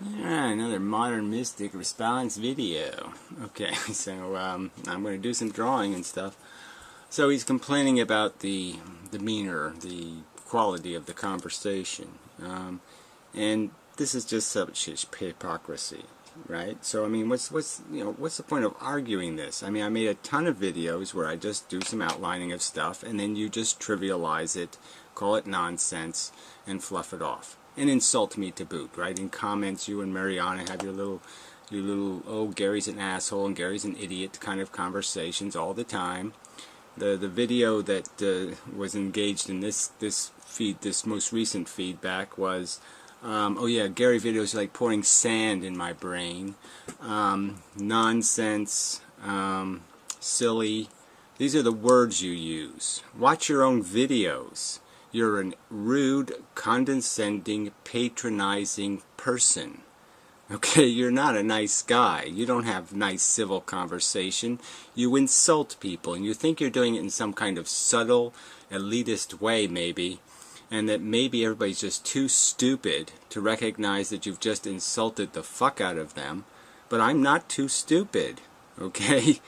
Another modern mystic response video. Okay, so I'm going to do some drawing and stuff. So he's complaining about the demeanor, the quality of the conversation, and this is just such hypocrisy, right? So I mean, what's the point of arguing this? I mean, I made a ton of videos where I just do some outlining of stuff, and then you just trivialize it, call it nonsense, and fluff it off. And insult me to boot, right? In comments, you and Mariana have your little, oh, Gary's an asshole and Gary's an idiot kind of conversations all the time. The video that was engaged in this most recent feedback was, oh yeah, Gary videos are like pouring sand in my brain. Nonsense, silly. These are the words you use. Watch your own videos. You're a rude, condescending, patronizing person. Okay, you're not a nice guy. You don't have nice civil conversation. You insult people, and you think you're doing it in some kind of subtle, elitist way, maybe, and that maybe everybody's just too stupid to recognize that you've just insulted the fuck out of them. But I'm not too stupid, okay?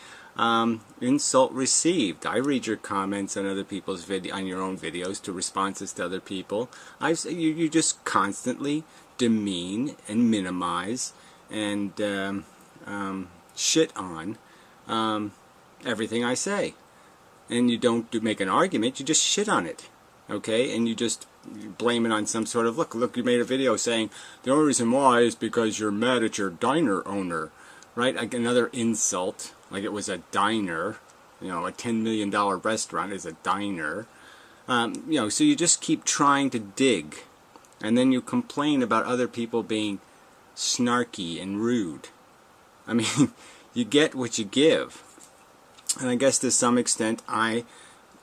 Insult received. I read your comments on other people's on your own videos to responses to other people. You just constantly demean and minimize and shit on everything I say, and you don't make an argument. You just shit on it, okay? And you blame it on some sort of look. You made a video saying the only reason why is because you're mad at your diner owner, right? Like another insult. Like it was a diner, a $10 million restaurant is a diner. So you just keep trying to dig, and then you complain about other people being snarky and rude. I mean, you get what you give. And I guess to some extent I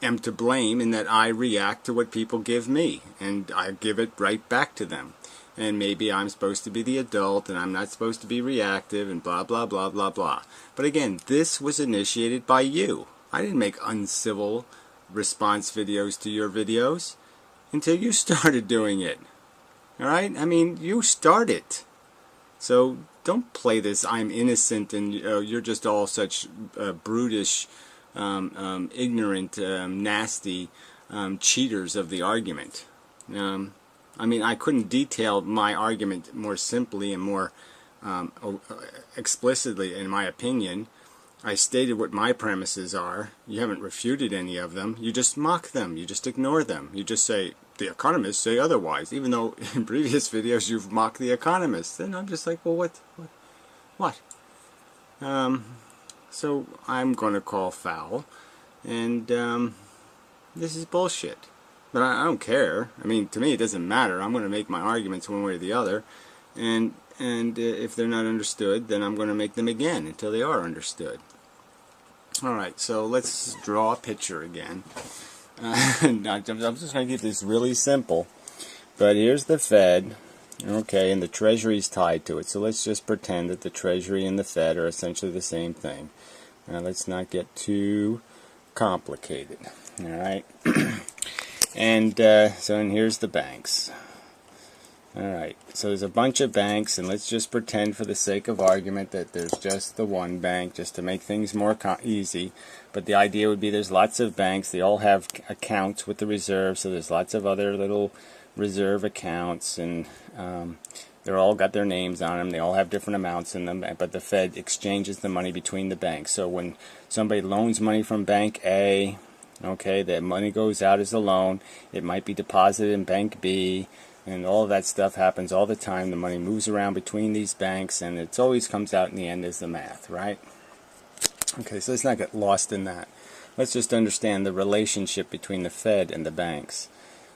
am to blame in that I react to what people give me, and I give it right back to them. And maybe I'm supposed to be the adult and I'm not supposed to be reactive and blah blah blah blah blah. But again, this was initiated by you. I didn't make uncivil response videos to your videos until you started doing it. Alright? I mean, you started. So don't play this I'm innocent and you're just all such brutish, ignorant, nasty cheaters of the argument. I mean, I couldn't detail my argument more simply and more explicitly, in my opinion. I stated what my premises are. You haven't refuted any of them. You just mock them. You just ignore them. You just say, the economists say otherwise, even though in previous videos you've mocked the economists. And I'm just like, well, what? So I'm going to call foul. And this is bullshit. But I don't care. I mean, to me it doesn't matter. I'm going to make my arguments one way or the other. And if they're not understood, then I'm going to make them again until they are understood. Alright, so let's draw a picture again. I'm just going to keep this really simple. But here's the Fed, okay, and the Treasury's tied to it. So let's just pretend that the Treasury and the Fed are essentially the same thing. Now let's not get too complicated. Alright. And here's the banks. Alright, so there's a bunch of banks, and let's just pretend for the sake of argument that there's just the one bank, just to make things more easy. But the idea would be there's lots of banks, they all have accounts with the reserve, so there's lots of other little reserve accounts, and they're all got their names on them, they all have different amounts in them, but the Fed exchanges the money between the banks. So when somebody loans money from Bank A, okay, that money goes out as a loan, it might be deposited in Bank B, and all of that stuff happens all the time. The money moves around between these banks, and it always comes out in the end as the math, right? Okay, so let's not get lost in that. Let's just understand the relationship between the Fed and the banks.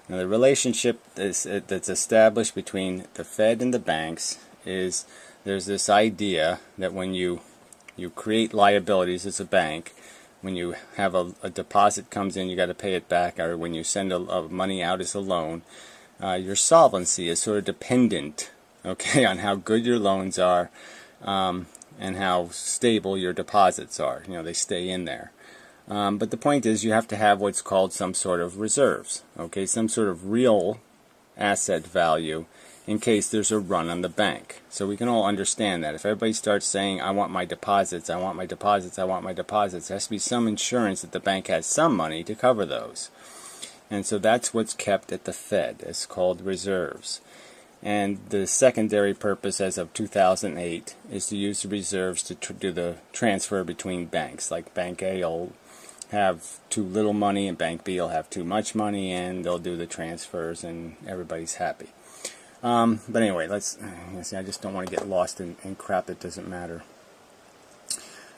Now, the relationship that's established between the Fed and the banks is there's this idea that when you create liabilities as a bank, when you have a deposit comes in, you got to pay it back, or when you send money out as a loan, your solvency is sort of dependent, okay, on how good your loans are and how stable your deposits are. They stay in there. But the point is you have to have what's called some sort of reserves, okay, some sort of real asset value in case there's a run on the bank. So we can all understand that. If everybody starts saying, I want my deposits, I want my deposits, I want my deposits, there has to be some insurance that the bank has some money to cover those. And so that's what's kept at the Fed. It's called reserves. And the secondary purpose as of 2008 is to use the reserves to do the transfer between banks. Like Bank A will have too little money and Bank B will have too much money, and they'll do the transfers and everybody's happy. But anyway, I just don't want to get lost in crap that doesn't matter.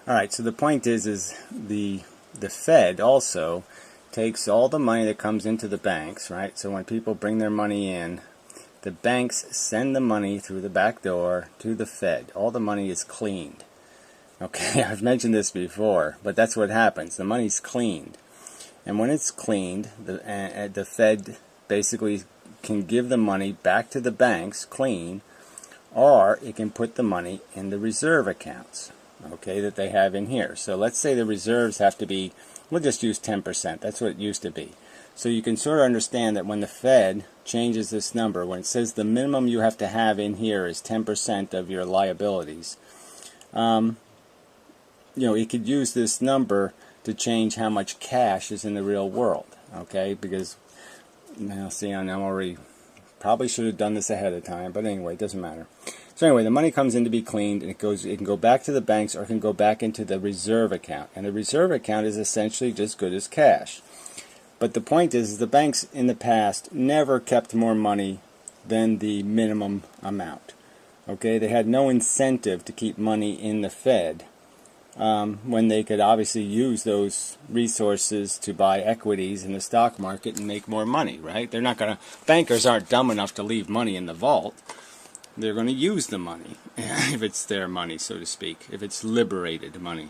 Alright, so the point is the Fed also takes all the money that comes into the banks, right? So when people bring their money in, the banks send the money through the back door to the Fed. All the money is cleaned. Okay, I've mentioned this before, but that's what happens. The money's cleaned. And when it's cleaned, the Fed basically can give the money back to the banks clean, or it can put the money in the reserve accounts, okay, that they have in here. So let's say the reserves have to be, we'll just use 10%. That's what it used to be. So you can sort of understand that when the Fed changes this number, when it says the minimum you have to have in here is 10% of your liabilities, it could use this number to change how much cash is in the real world, okay? Because, see, I'm already, probably should have done this ahead of time, but anyway, it doesn't matter. So anyway, the money comes in to be cleaned, and it can go back to the banks, or it can go back into the reserve account. And the reserve account is essentially just good as cash. But the point is the banks in the past never kept more money than the minimum amount. Okay, they had no incentive to keep money in the Fed when they could obviously use those resources to buy equities in the stock market and make more money, right? They're not going to, bankers aren't dumb enough to leave money in the vault. They're going to use the money, if it's their money, so to speak, if it's liberated money.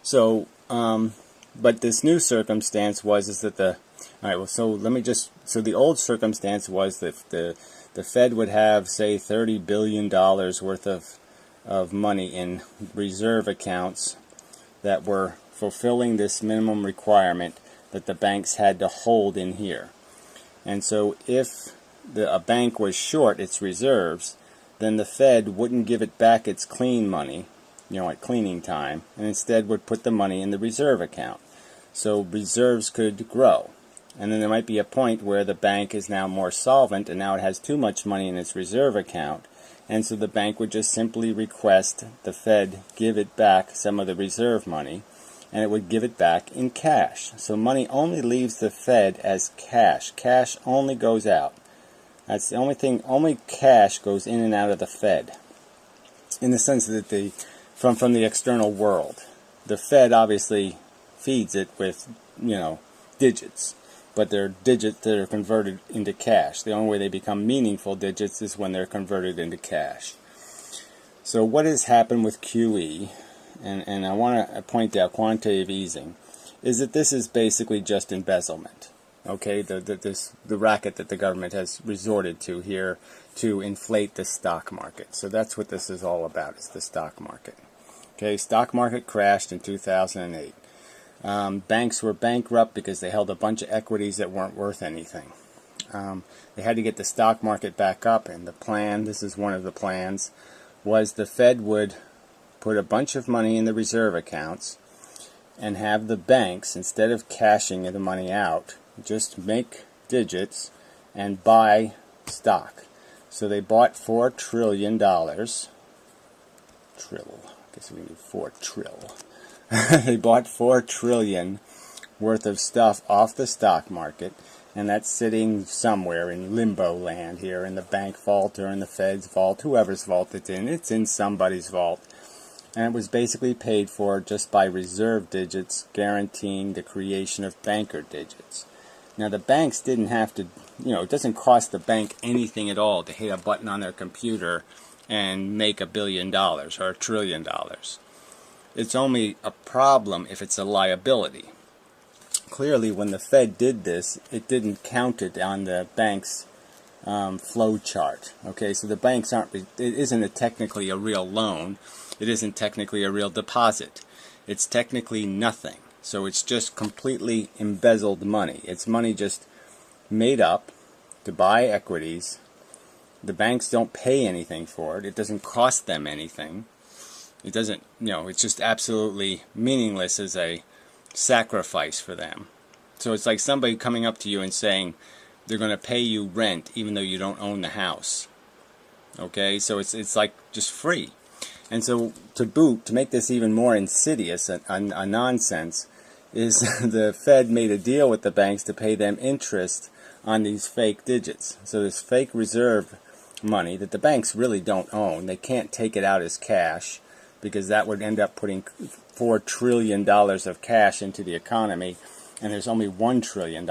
So, but this new circumstance is that so the old circumstance was that the Fed would have, say, $30 billion worth of money in reserve accounts that were fulfilling this minimum requirement that the banks had to hold in here. And so if a bank was short its reserves, then the Fed wouldn't give it back its clean money, at cleaning time, and instead would put the money in the reserve account. So reserves could grow. And then there might be a point where the bank is now more solvent and now it has too much money in its reserve account. And so the bank would just simply request the Fed give it back some of the reserve money, and it would give it back in cash. So money only leaves the Fed as cash. Cash only goes out. That's the only thing, only cash goes in and out of the Fed. In the sense that from the external world. The Fed obviously feeds it with, digits. But they're digits that are converted into cash. The only way they become meaningful digits is when they're converted into cash. So what has happened with QE, and I want to point out quantitative easing, is that this is basically just embezzlement. Okay, the racket that the government has resorted to here to inflate the stock market. So that's what this is all about, is the stock market. Okay, stock market crashed in 2008. Banks were bankrupt because they held a bunch of equities that weren't worth anything. They had to get the stock market back up, and the plan, this is one of the plans, was the Fed would put a bunch of money in the reserve accounts and have the banks, instead of cashing the money out, just make digits and buy stock. So they bought $4 trillion. Trill. I guess we need 4 trill. They bought $4 trillion worth of stuff off the stock market, and that's sitting somewhere in limbo land here, in the bank vault or in the Fed's vault, whoever's vault it's in somebody's vault. And it was basically paid for just by reserve digits, guaranteeing the creation of banker digits. Now the banks didn't have to, it doesn't cost the bank anything at all to hit a button on their computer and make $1 billion or $1 trillion. It's only a problem if it's a liability. Clearly, when the Fed did this, it didn't count it on the bank's flow chart. Okay, so the banks aren't, it isn't technically a real loan. It isn't technically a real deposit. It's technically nothing. So it's just completely embezzled money. It's money just made up to buy equities The banks don't pay anything for it. It doesn't cost them anything. It doesn't, it's just absolutely meaningless as a sacrifice for them. So it's like somebody coming up to you and saying they're going to pay you rent even though you don't own the house. Okay, so it's like just free. And so to boot, to make this even more insidious, a nonsense, is the Fed made a deal with the banks to pay them interest on these fake digits. So this fake reserve money that the banks really don't own. They can't take it out as cash because that would end up putting $4 trillion of cash into the economy, and there's only $1 trillion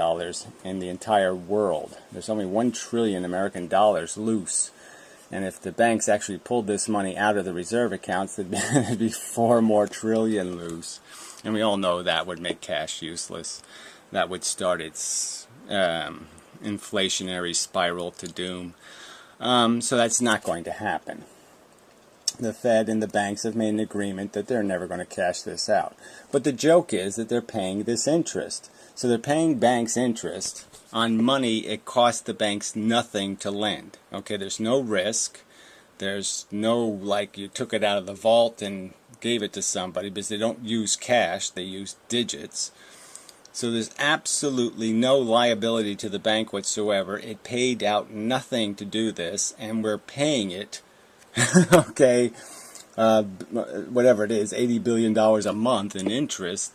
in the entire world. There's only $1 trillion American dollars loose. And if the banks actually pulled this money out of the reserve accounts, there'd be 4 more trillion loose. And we all know that would make cash useless. That would start its inflationary spiral to doom. So that's not going to happen. The Fed and the banks have made an agreement that they're never going to cash this out. But the joke is that they're paying this interest. So they're paying banks interest on money it costs the banks nothing to lend. Okay, there's no risk. There's no, like, you took it out of the vault and gave it to somebody, because they don't use cash, they use digits. So there's absolutely no liability to the bank whatsoever. It paid out nothing to do this, and we're paying it, okay, whatever it is, $80 billion a month in interest,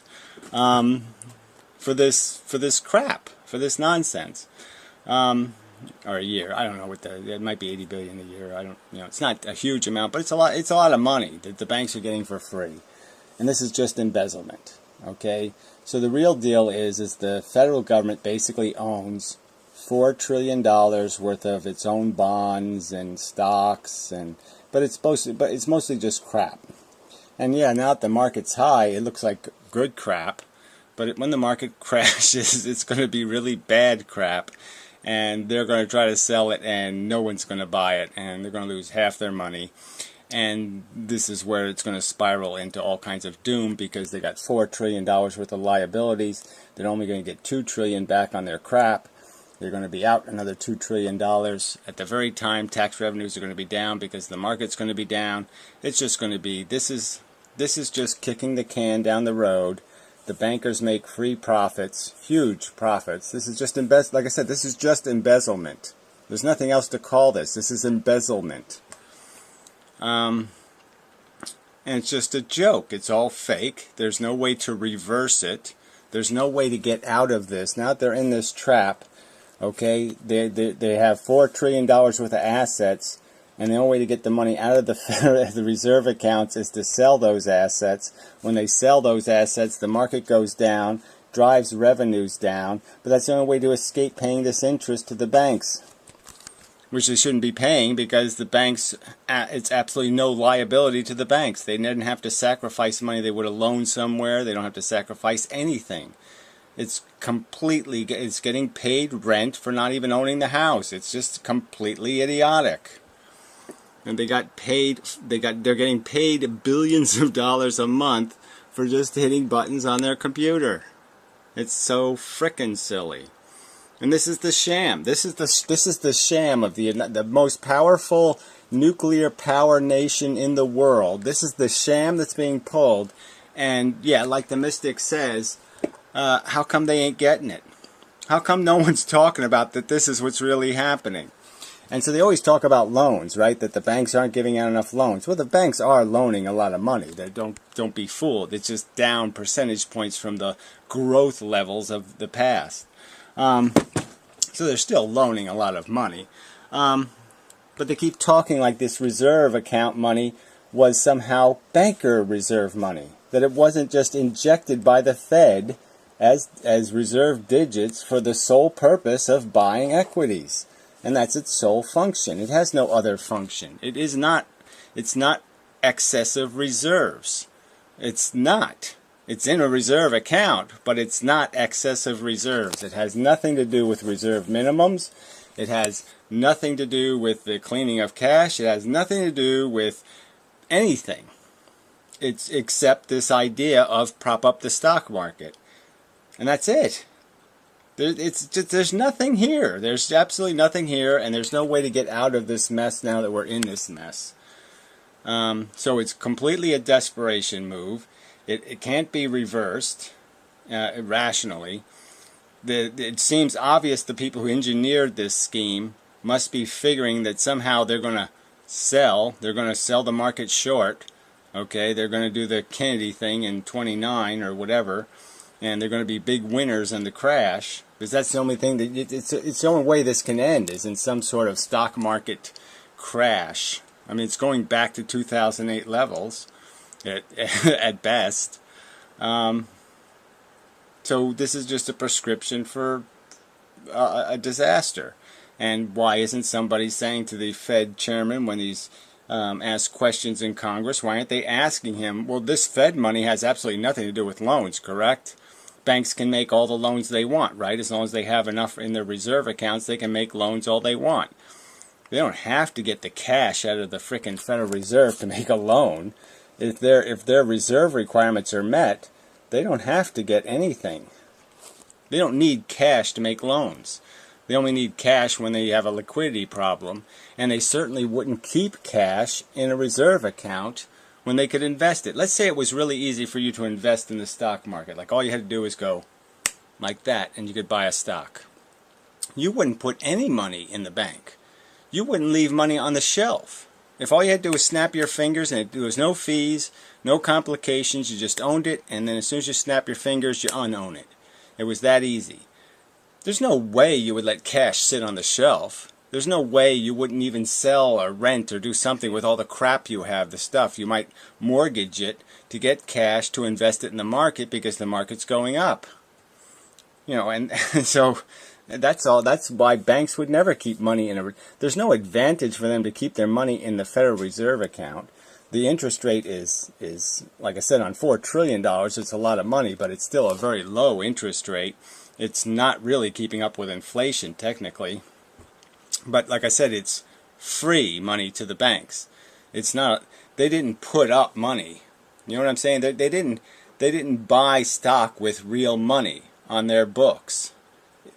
for this crap, for this nonsense, or a year. I don't know what it might be 80 billion a year. I don't, it's not a huge amount, but it's a lot. It's a lot of money that the banks are getting for free, and this is just embezzlement. Okay, so the real deal is the federal government basically owns $4 trillion worth of its own bonds and stocks, but it's mostly just crap. And yeah, now that the market's high, it looks like good crap. But when the market crashes, it's going to be really bad crap, and they're going to try to sell it, and no one's going to buy it, and they're going to lose half their money. And this is where it's going to spiral into all kinds of doom, because they got $4 trillion worth of liabilities. They're only going to get $2 trillion back on their crap. They're going to be out another $2 trillion. At the very time, tax revenues are going to be down because the market's going to be down. It's just going to be, this is just kicking the can down the road. The bankers make free profits, huge profits. This is just like I said, this is just embezzlement. There's nothing else to call this. This is embezzlement. And it's just a joke. It's all fake. There's no way to reverse it. There's no way to get out of this. Now that they're in this trap, okay, they have $4 trillion worth of assets, and the only way to get the money out of the reserve accounts is to sell those assets. When they sell those assets, the market goes down, drives revenues down, but that's the only way to escape paying this interest to the banks, which they shouldn't be paying, because the banks, it's absolutely no liability to the banks. They didn't have to sacrifice money they would have loaned somewhere. They don't have to sacrifice anything. It's getting paid rent for not even owning the house. It's just completely idiotic. And they're getting paid billions of dollars a month for just hitting buttons on their computer. It's so frickin' silly. And this is the sham. This is the sham of the most powerful nuclear power nation in the world. This is the sham that's being pulled. And yeah, like the mystic says, how come they ain't getting it? How come no one's talking about that this is what's really happening? And so they always talk about loans, right? That the banks aren't giving out enough loans. Well, the banks are loaning a lot of money. Don't be fooled. It's just down percentage points from the growth levels of the past. So they're still loaning a lot of money. But they keep talking like this reserve account money was somehow banker reserve money. That it wasn't just injected by the Fed as reserve digits for the sole purpose of buying equities. And that's its sole function. It has no other function. It's not excessive reserves. It's not. It's in a reserve account, but it's not excessive reserves. It has nothing to do with reserve minimums. It has nothing to do with the cleaning of cash. It has nothing to do with anything. It's except this idea of prop up the stock market. And that's it. There's nothing here. There's absolutely nothing here, and there's no way to get out of this mess now that we're in this mess. So it's completely a desperation move. It can't be reversed rationally. It seems obvious the people who engineered this scheme must be figuring that somehow they're going to sell. They're going to sell the market short. Okay, they're going to do the Kennedy thing in 29 or whatever, and they're going to be big winners in the crash, because that's the only thing that it's the only way this can end is in some sort of stock market crash. I mean, it's going back to 2008 levels at best. So this is just a prescription for a disaster. And why isn't somebody saying to the Fed chairman when he's asked questions in Congress, why aren't they asking him, well, this Fed money has absolutely nothing to do with loans, correct? Banks can make all the loans they want, right? As long as they have enough in their reserve accounts, they can make loans all they want. They don't have to get the cash out of the frickin' Federal Reserve to make a loan. If their reserve requirements are met, they don't have to get anything. They don't need cash to make loans. They only need cash when they have a liquidity problem, and they certainly wouldn't keep cash in a reserve account when they could invest it. Let's say it was really easy for you to invest in the stock market. Like all you had to do is go like that, and you could buy a stock. You wouldn't put any money in the bank. You wouldn't leave money on the shelf. If all you had to do was snap your fingers and there was no fees, no complications, you just owned it, and then as soon as you snap your fingers, you unown it. It was that easy. There's no way you would let cash sit on the shelf. There's no way you wouldn't even sell or rent or do something with all the crap you have, the stuff. You might mortgage it to get cash to invest it in the market because the market's going up. You know, and so that's all. That's why banks would never keep money in a... There's no advantage for them to keep their money in the Federal Reserve account. The interest rate is, like I said, on $4 trillion, it's a lot of money, but it's still a very low interest rate. It's not really keeping up with inflation, technically. But like I said, it's free money to the banks. It's not... They didn't put up money. You know what I'm saying? They didn't buy stock with real money on their books.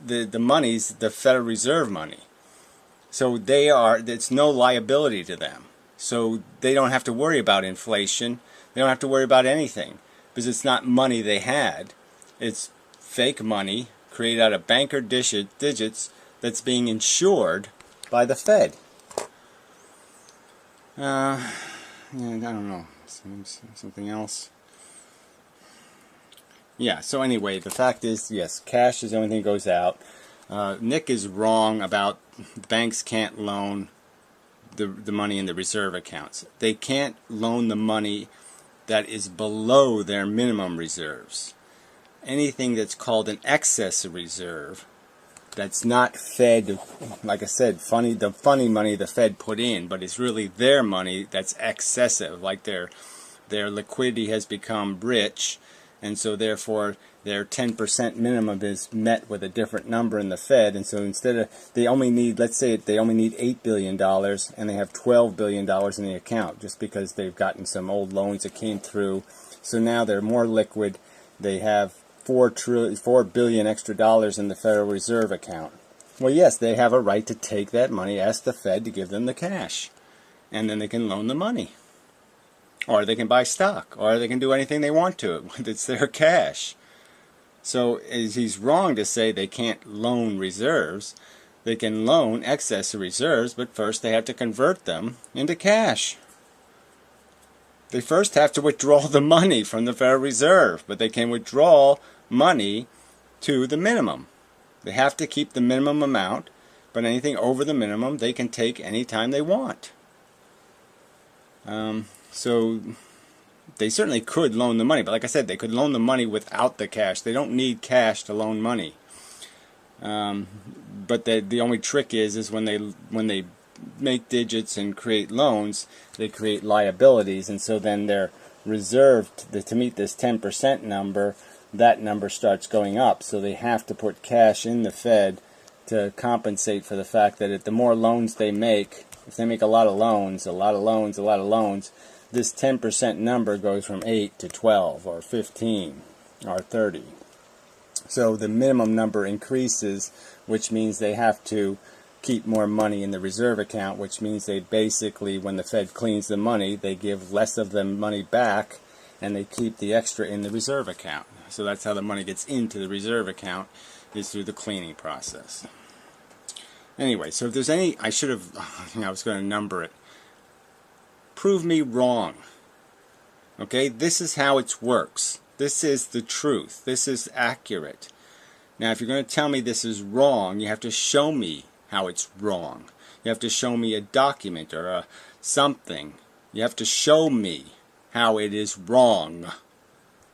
The money's the Federal Reserve money. So it's no liability to them. So they don't have to worry about inflation. They don't have to worry about anything. Because it's not money they had. It's fake money created out of banker digits that's being insured by the Fed. Yeah, I don't know. Something else. Yeah, so anyway, the fact is, yes, cash is the only thing that goes out. Nick is wrong about banks can't loan the money in the reserve accounts. They can't loan the money that is below their minimum reserves. Anything that's called an excess reserve, that's not Fed, like I said, the funny money the Fed put in, but it's really their money that's excessive, like their liquidity has become rich, and so therefore their 10% minimum is met with a different number in the Fed, and so instead of, they only need, let's say they only need $8 billion, and they have $12 billion in the account, just because they've gotten some old loans that came through, so now they're more liquid. They have $4 billion extra dollars in the Federal Reserve account. Well, yes, they have a right to take that money, ask the Fed to give them the cash, and then they can loan the money. Or they can buy stock, or they can do anything they want to it. It's their cash. So he's wrong to say they can't loan reserves. They can loan excess reserves, but first they have to convert them into cash. They first have to withdraw the money from the Federal Reserve, but they can withdraw money to the minimum. They have to keep the minimum amount, but anything over the minimum they can take anytime they want. So they certainly could loan the money, but like I said, they could loan the money without the cash. They don't need cash to loan money. But the only trick is when they make digits and create loans, they create liabilities, and so then they're reserved to meet this 10% number. That number starts going up, so they have to put cash in the Fed to compensate for the fact that the more loans they make, if they make a lot of loans, this 10% number goes from 8 to 12 or 15 or 30. So the minimum number increases, which means they have to keep more money in the reserve account, which means they basically, when the Fed cleans the money, they give less of the money back and they keep the extra in the reserve account. So that's how the money gets into the reserve account, is through the cleaning process. Anyway, so if there's any, I should have, I was going to number it. Prove me wrong. Okay, this is how it works. This is the truth. This is accurate. Now, if you're going to tell me this is wrong, you have to show me how it's wrong. You have to show me a document or something. You have to show me how it is wrong,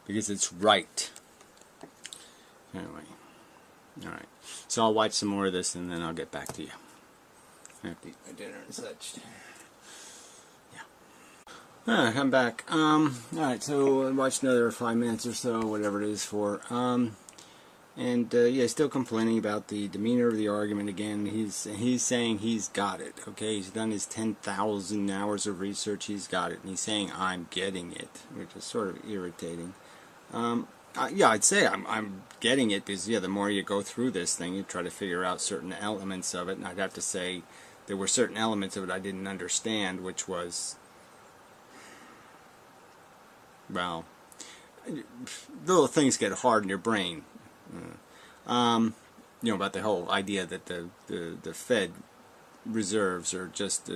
because it's right. Anyway, all right. So I'll watch some more of this and then I'll get back to you. I have to eat my dinner and such. Alright, I'm back. Alright, so I watched another 5 minutes or so, whatever it is for. Yeah, still complaining about the demeanor of the argument again. He's saying he's got it. Okay, he's done his 10,000 hours of research. He's got it, and he's saying I'm getting it, which is sort of irritating. Yeah, I'd say I'm getting it because the more you go through this thing, you try to figure out certain elements of it, and I'd have to say there were certain elements of it I didn't understand, which was, well, little things get hard in your brain. About the whole idea that the Fed reserves are just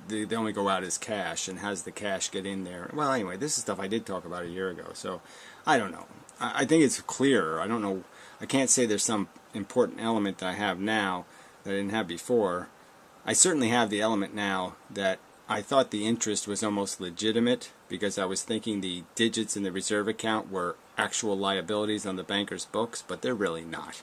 they only go out as cash, and how's the cash get in there? Well, anyway, this is stuff I did talk about a year ago, so I don't know. I think it's clearer. I don't know. I can't say there's some important element that I have now that I didn't have before. I certainly have the element now that I thought the interest was almost legitimate, because I was thinking the digits in the reserve account were actual liabilities on the banker's books, but they're really not.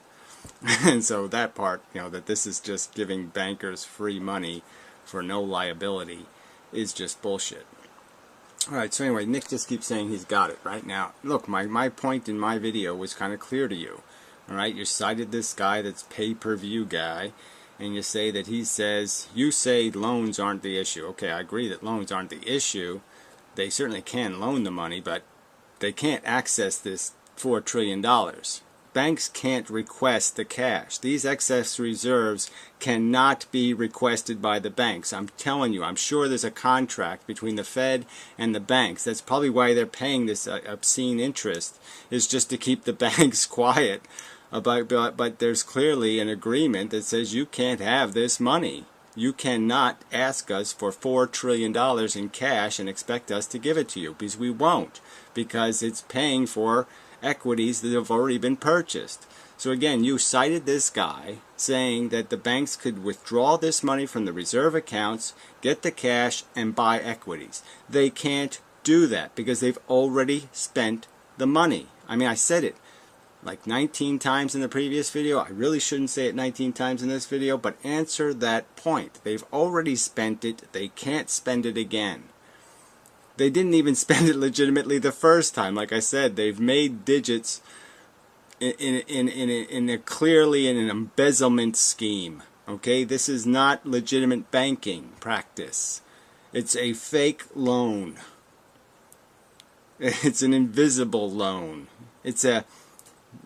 And so that part, that this is just giving bankers free money for no liability, is just bullshit. Alright, so anyway, Nick just keeps saying he's got it. Right now, look, my point in my video was kind of clear to you. Alright, you cited this guy that's pay-per-view guy, and you say that you say loans aren't the issue. Okay, I agree that loans aren't the issue. They certainly can loan the money, but they can't access this $4 trillion. Banks can't request the cash. These excess reserves cannot be requested by the banks. I'm telling you, I'm sure there's a contract between the Fed and the banks. That's probably why they're paying this obscene interest, is just to keep the banks quiet. But there's clearly an agreement that says you can't have this money. You cannot ask us for $4 trillion in cash and expect us to give it to you, because we won't, because it's paying for equities that have already been purchased. So again, you cited this guy saying that the banks could withdraw this money from the reserve accounts, get the cash, and buy equities. They can't do that because they've already spent the money. I mean, I said it like 19 times in the previous video. I really shouldn't say it 19 times in this video, but answer that point. They've already spent it. They can't spend it again. They didn't even spend it legitimately the first time. Like I said, they've made digits clearly in an embezzlement scheme. Okay, this is not legitimate banking practice. It's a fake loan. It's an invisible loan. It's a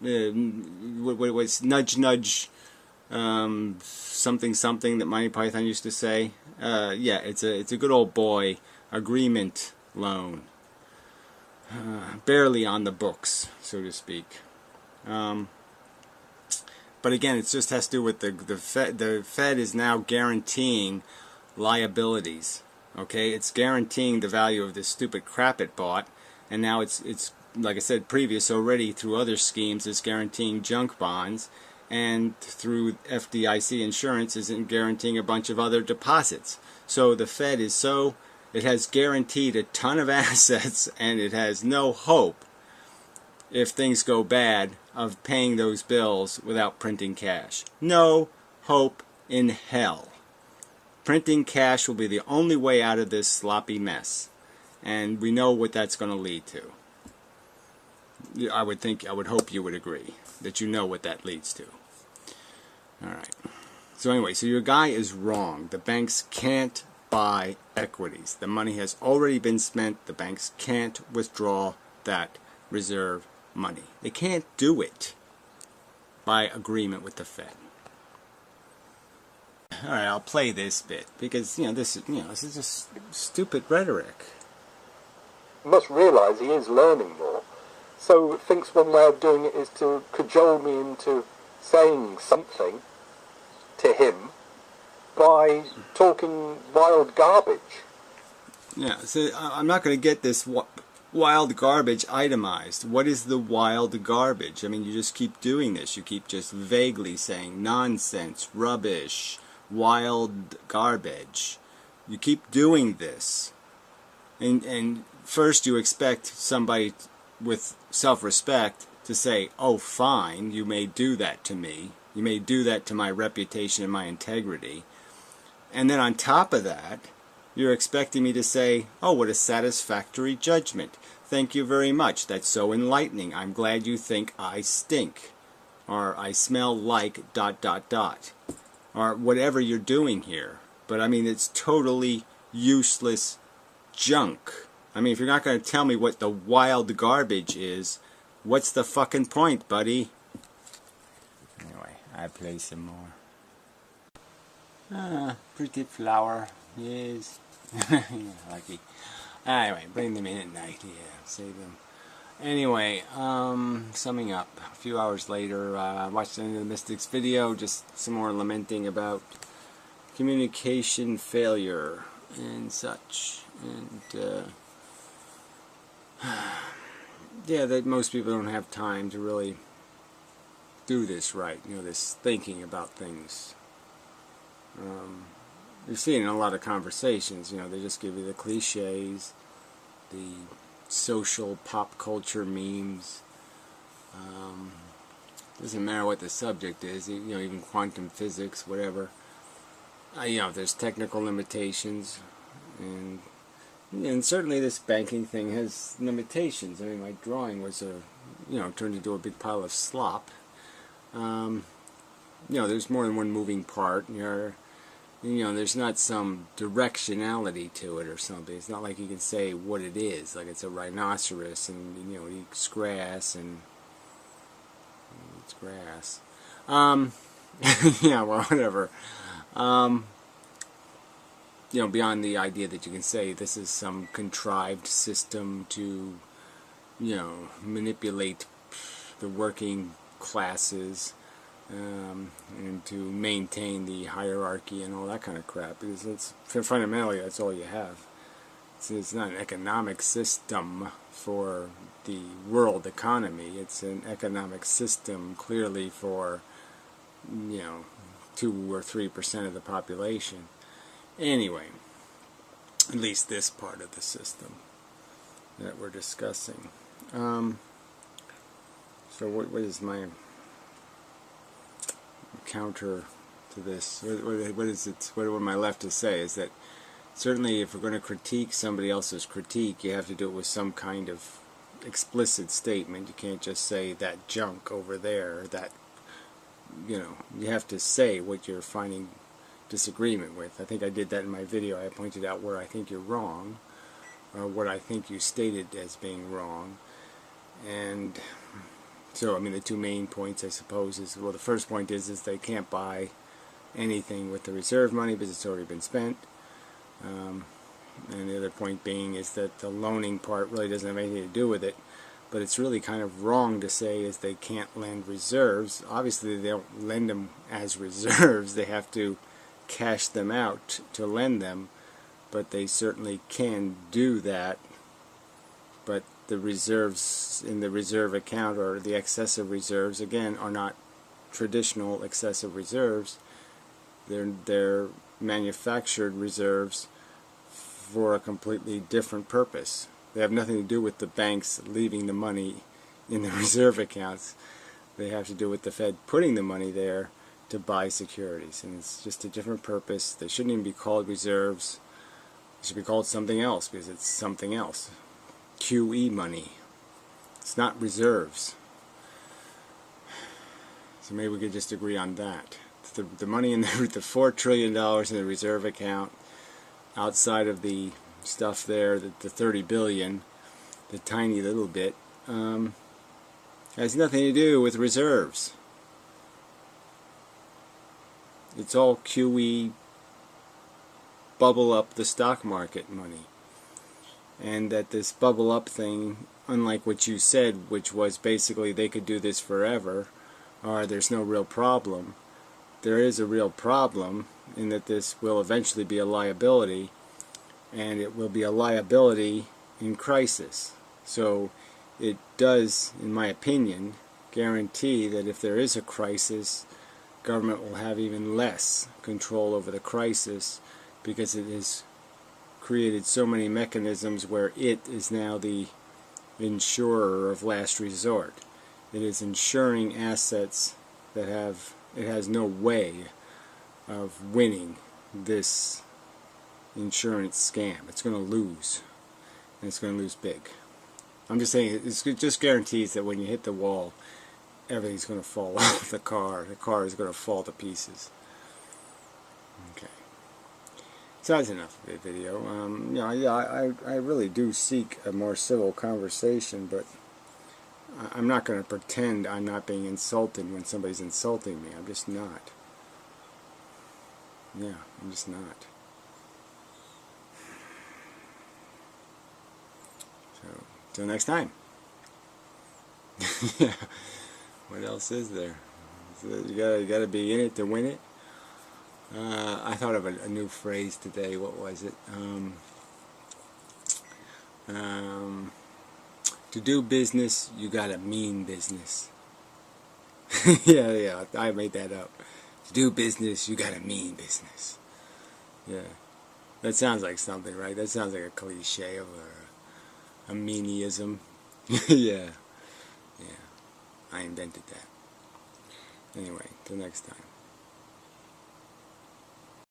what's nudge nudge something something that Monty Python used to say. Yeah, it's a good old boy agreement loan, barely on the books, so to speak. But again, it just has to do with the Fed. The Fed is now guaranteeing liabilities. Okay, it's guaranteeing the value of this stupid crap it bought, and now it's like I said previous already, through other schemes, it's guaranteeing junk bonds, and through FDIC insurance isn't guaranteeing a bunch of other deposits. So the Fed is it has guaranteed a ton of assets, and it has no hope, if things go bad, of paying those bills without printing cash. No hope in hell. Printing cash will be the only way out of this sloppy mess, and we know what that's going to lead to. I would hope you would agree that you know what that leads to. Alright. So anyway, so your guy is wrong. The banks can't buy equities. The money has already been spent. The banks can't withdraw that reserve money. They can't do it by agreement with the Fed. All right, I'll play this bit because this is just stupid rhetoric. You must realise he is learning more, so thinks one way of doing it is to cajole me into saying something to him by talking wild garbage. Yeah, so I'm not going to get this wild garbage itemized. What is the wild garbage? I mean, you just keep doing this. You keep just vaguely saying nonsense, rubbish, wild garbage. You keep doing this. And first you expect somebody with self-respect to say, oh, fine, you may do that to me. You may do that to my reputation and my integrity. And then on top of that, you're expecting me to say, oh, what a satisfactory judgment. Thank you very much. That's so enlightening. I'm glad you think I stink. Or I smell like ... Or whatever you're doing here. But I mean, it's totally useless junk. I mean, if you're not going to tell me what the wild garbage is, what's the fucking point, buddy? Anyway, I play some more. Ah, pretty flower. Yes. Yeah, lucky. Anyway, bring them in at night. Yeah, save them. Anyway, summing up. A few hours later, I watched the End of the Mystics video, just some more lamenting about communication failure and such. And, yeah, that most people don't have time to really do this right, this thinking about things. You've seen in a lot of conversations, they just give you the cliches, the social pop culture memes. Doesn't matter what the subject is, even quantum physics, whatever. There's technical limitations, and certainly this banking thing has limitations. I mean, my drawing was turned into a big pile of slop. There's more than one moving part. There's not some directionality to it or something. It's not like you can say what it is, like it's a rhinoceros and it eats grass and it's grass. Yeah, well, whatever. Beyond the idea that you can say this is some contrived system to, manipulate the working classes. And to maintain the hierarchy and all that kind of crap, because it's fundamentally that's all you have. It's not an economic system for the world economy. It's an economic system clearly for 2 or 3% of the population. Anyway, at least this part of the system that we're discussing. So what is my counter to this? What is it? What am I left to say? Is that certainly if we're going to critique somebody else's critique, you have to do it with some kind of explicit statement. You can't just say that junk over there. That you have to say what you're finding disagreement with. I think I did that in my video. I pointed out where I think you're wrong, or what I think you stated as being wrong, and so, I mean, the two main points, I suppose, is, well, the first point is they can't buy anything with the reserve money because it's already been spent. And the other point being is that the loaning part really doesn't have anything to do with it. But it's really kind of wrong to say is they can't lend reserves. Obviously, they don't lend them as reserves. They have to cash them out to lend them. But they certainly can do that. But the reserves in the reserve account, or the excessive reserves, again, are not traditional excessive reserves. They're manufactured reserves for a completely different purpose. They have nothing to do with the banks leaving the money in the reserve accounts. They have to do with the Fed putting the money there to buy securities, and it's just a different purpose. They shouldn't even be called reserves. They should be called something else, because it's something else. QE money. It's not reserves. So maybe we could just agree on that. The money in the $4 trillion in the reserve account, outside of the stuff there, the $30 billion, the tiny little bit, It has nothing to do with reserves. It's all QE, bubble up the stock market money. And that this bubble up thing, unlike what you said, which was basically they could do this forever, or there's no real problem, there is a real problem in that this will eventually be a liability, and it will be a liability in crisis. So it does, in my opinion, guarantee that if there is a crisis, government will have even less control over the crisis, because it has created so many mechanisms where it is now the insurer of last resort. It is insuring assets that it has no way of winning this insurance scam. It's going to lose, and it's going to lose big. I'm just saying, it just guarantees that when you hit the wall, everything's going to fall off the car. The car is going to fall to pieces. Okay. So that's enough of the video. You know, yeah, I really do seek a more civil conversation, but I'm not going to pretend I'm not being insulted when somebody's insulting me. I'm just not. Yeah, I'm just not. So, till next time. Yeah. What else is there? You gotta be in it to win it. I thought of a new phrase today. What was it? To do business, you gotta mean business. Yeah, I made that up. To do business, you gotta mean business. Yeah, that sounds like something, right? That sounds like a cliche or a meanieism. Yeah, I invented that. Anyway, till next time.